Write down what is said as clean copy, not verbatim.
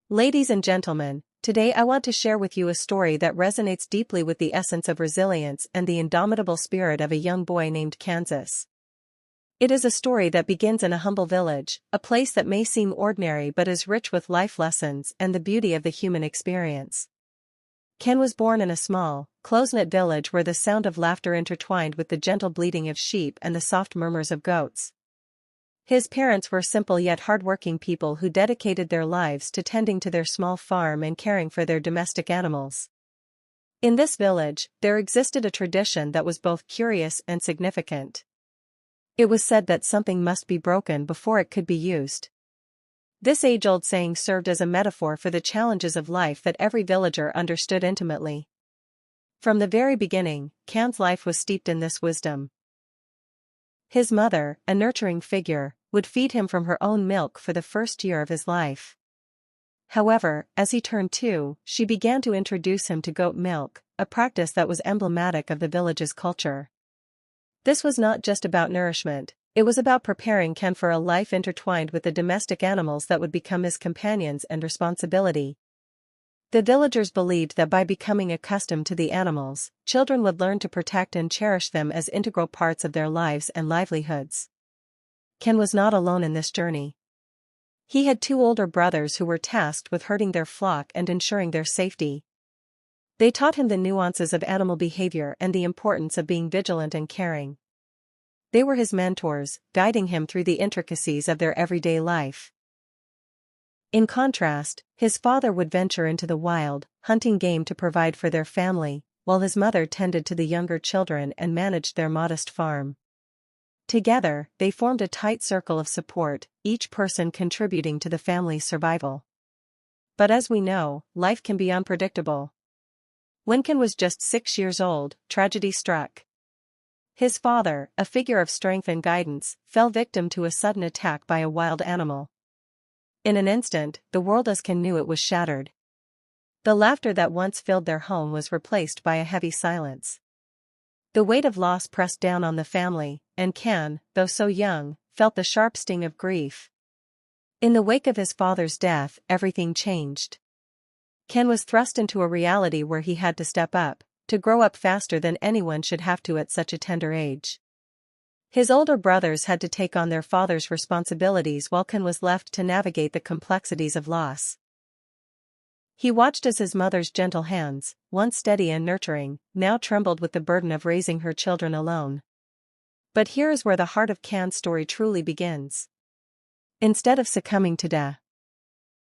Ladies and gentlemen, today I want to share with you a story that resonates deeply with the essence of resilience and the indomitable spirit of a young boy named Kansas. It is a story that begins in a humble village, a place that may seem ordinary but is rich with life lessons and the beauty of the human experience. Ken was born in a small, close-knit village where the sound of laughter intertwined with the gentle bleating of sheep and the soft murmurs of goats. His parents were simple yet hard-working people who dedicated their lives to tending to their small farm and caring for their domestic animals. In this village, there existed a tradition that was both curious and significant. It was said that something must be broken before it could be used. This age-old saying served as a metaphor for the challenges of life that every villager understood intimately. From the very beginning, Ken's life was steeped in this wisdom. His mother, a nurturing figure, would feed him from her own milk for the first year of his life. However, as he turned 2, she began to introduce him to goat milk, a practice that was emblematic of the village's culture. This was not just about nourishment, it was about preparing Ken for a life intertwined with the domestic animals that would become his companions and responsibility. The villagers believed that by becoming accustomed to the animals, children would learn to protect and cherish them as integral parts of their lives and livelihoods. Ken was not alone in this journey. He had 2 older brothers who were tasked with herding their flock and ensuring their safety. They taught him the nuances of animal behavior and the importance of being vigilant and caring. They were his mentors, guiding him through the intricacies of their everyday life. In contrast, his father would venture into the wild, hunting game to provide for their family, while his mother tended to the younger children and managed their modest farm. Together, they formed a tight circle of support, each person contributing to the family's survival. But as we know, life can be unpredictable. When Ken was just 6 years old, tragedy struck. His father, a figure of strength and guidance, fell victim to a sudden attack by a wild animal. In an instant, the world as Ken knew it was shattered. The laughter that once filled their home was replaced by a heavy silence. The weight of loss pressed down on the family, and Ken, though so young, felt the sharp sting of grief. In the wake of his father's death, everything changed. Ken was thrust into a reality where he had to step up, to grow up faster than anyone should have to at such a tender age. His older brothers had to take on their father's responsibilities while Ken was left to navigate the complexities of loss. He watched as his mother's gentle hands, once steady and nurturing, now trembled with the burden of raising her children alone. But here is where the heart of Ken's story truly begins. Instead of succumbing to